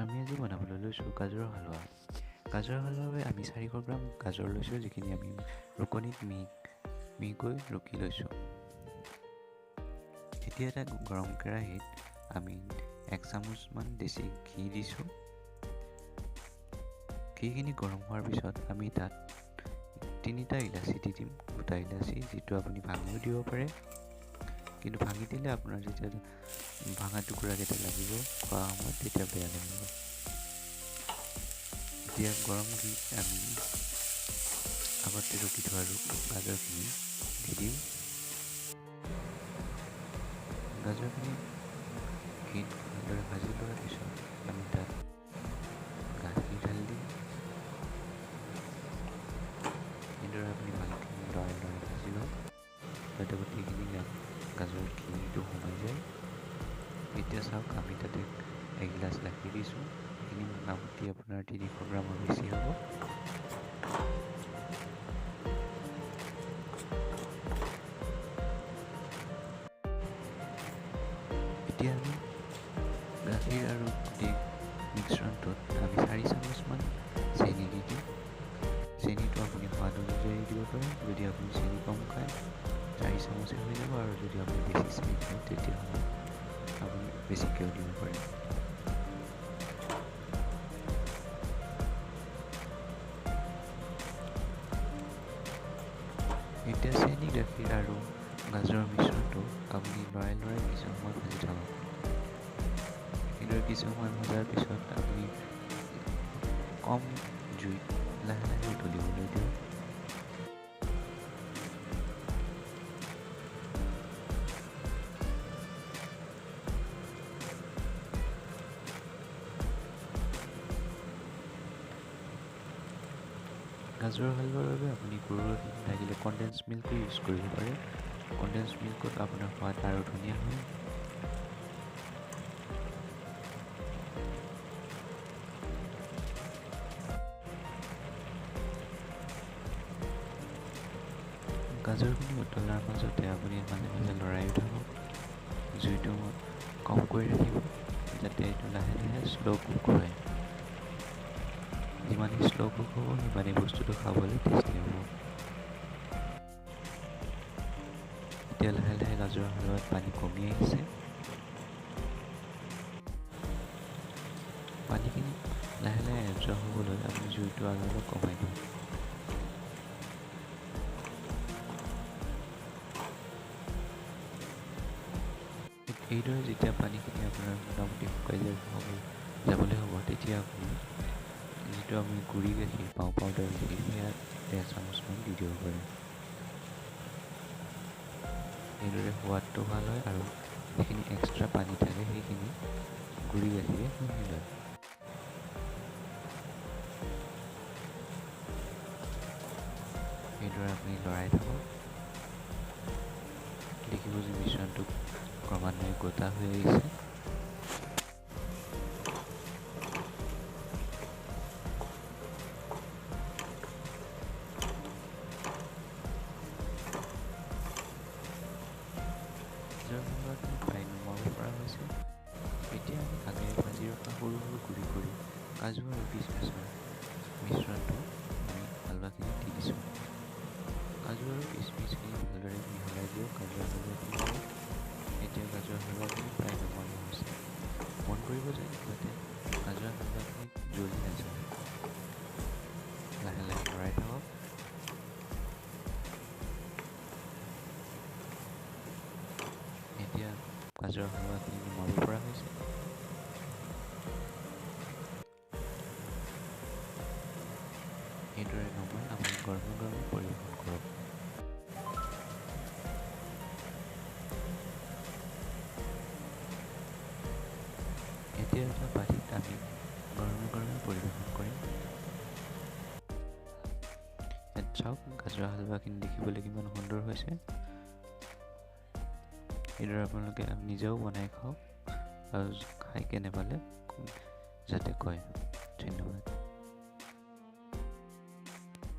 আমি আজি বনাবলৈ লৈছোঁ গাজৰৰ হালোৱা। গাজৰৰ হালোৱাৰ বাবে আমি 400 গ্ৰাম গাজৰ লৈছোঁ, যিখিনি আমি ৰুকনিত মিহিকৈ ৰুকি লৈছোঁ। এতিয়া এটা গৰম কেৰাহীত আমি 1 চামুচমান দেশী ঘি দিছোঁ। ঘিখিনি গৰম হোৱাৰ পিছত আমি তাত 3টা ইলাচি দি দিম, গোটা ইলাচি, যিটো আপুনি ভাঙিও দিব পাৰে, কিন্তু ভাঙি দিলে আপোনাৰ যেতিয়া ভাঙা টুকুৰাকেইটা লাগিব খোৱা সময়ত তেতিয়া বেয়া লাগিব। এতিয়া গৰম ঘি আমি আগতে ৰুকি থোৱা গাজৰখিনি দি দিম। গাজৰখিনি ঘিত ভালদৰে ভাজি লোৱাৰ পিছত আমি তাত গাখীৰ ঢালি দিম। এনেদৰে আপুনি ভালকৈ লৰাই ভাজি লওক, যাতে গোটেইখিনি গাজৰ ঘিটো সোমাই যায়। এতিয়া চাওক, আমি তাতে 1 গিলাচ গাখীৰ দিছোঁ। এইখিনি মোটামুটি আপোনাৰ 300 গ্ৰামৰ বেছি হ'ব। এতিয়া আমি গাখীৰ আৰু গোটেই মিশ্ৰণটোত আমি 4 চামুচমান চেনি দি দিম। চেনিটো আপুনি সোৱাদ অনুযায়ী দিব পাৰে। যদি আপুনি চেনি কম খায় 4 চামুচে হৈ যাব, আৰু যদি আপুনি বেছি চেনি খায় তেতিয়াহ'লে আপুনি বেছিকৈও দিব পাৰে। এতিয়া চেনি, গাখীৰ আৰু গাজৰৰ মিশ্ৰণটো আপুনি লৰাই কিছু সময় ভাজি থাকক। এইদৰে কিছু সময় ভজাৰ পিছত আপুনি কম জুইত লাহে উতলিবলৈ দিয়ক। গাজৰৰ হালোৱাৰ বাবে আপুনি গুড় লাগিলে কণ্ডেন্স মিল্কো ইউজ কৰিব পাৰে। কণ্ডেন্স মিল্কত আপোনাৰ সোৱাদ আৰু ধুনীয়া হয়। গাজৰখিনি উতলাৰ মাজতে আপুনি মাজে লৰাই থাকক। জুইটো কম কৰি ৰাখিব, যাতে এইটো লাহে শ্ল' কুক হয়। যিমানেই শ্ল' কুক হ'ব সিমানেই বস্তুটো খাবলৈ টেষ্টি হ'ব। এতিয়া লাহে গাজৰৰ হালোৱাত পানী কমি আহিছে। পানীখিনি লাহে এবজৰ্ব হ'বলৈ আপুনি জুইটো আৰু অলপ কমাই দিয়ক। এইদৰে যেতিয়া পানীখিনি আপোনাৰ মোটামুটি শুকাই যাবলৈ হ'ব, তেতিয়া আপুনি যিটো আমি গুড়ি গাখীৰ পাওঁ, পাউডাৰ গাখীৰ, সেয়া 1.5 চামুচমান দি দিব পাৰে। এইদৰে সোৱাদটো ভাল হয় আৰু যিখিনি এক্সট্ৰা পানী থাকে সেইখিনি গুড়ি গাখীৰে শুহি লয়। এইদৰে আপুনি লৰাই থাকক। দেখিব যে মিশ্ৰণটো ক্ৰমান্বয়ে গোটা হৈ আহিছে। গাজৰ হালোৱাখিনি প্ৰায় নমাব পৰা হৈছে। এতিয়া আমি আগেয়ে ভাজি ৰখা সৰু গুড়ি কৰি কাজু আৰু কিচমিচৰ মিশ্ৰণটো আমি হালোৱাখিনিত দি দিছোঁ। কাজু আৰু কিচমিচখিনি ভালদৰে মিহলাই দিয়ক গাজৰ হালোৱাখিনিৰ লগত। এতিয়া গাজৰ হালোৱাখিনি প্ৰায় নমোৱা হৈছে। মন কৰিব যে যাতে গাজৰ হালোৱাখিনি জ্বলি নাযায়। লাহে লৰাই থাকক। এতিয়া গাজৰ হালোৱাখিনি নমাব পৰা হৈছে। এইদৰে নমাই আপুনি গৰমে পৰিৱেশন কৰক। এতিয়া এটা বাটিত আমি গৰমে পৰিৱেশন কৰিম। চাওক, গাজৰ হালোৱাখিনি দেখিবলৈ কিমান সুন্দৰ হৈছে। এইদৰে আপোনালোকে নিজেও বনাই খাওক, আৰু খাই কেনে পালে যাতে কয়। ধন্যবাদ।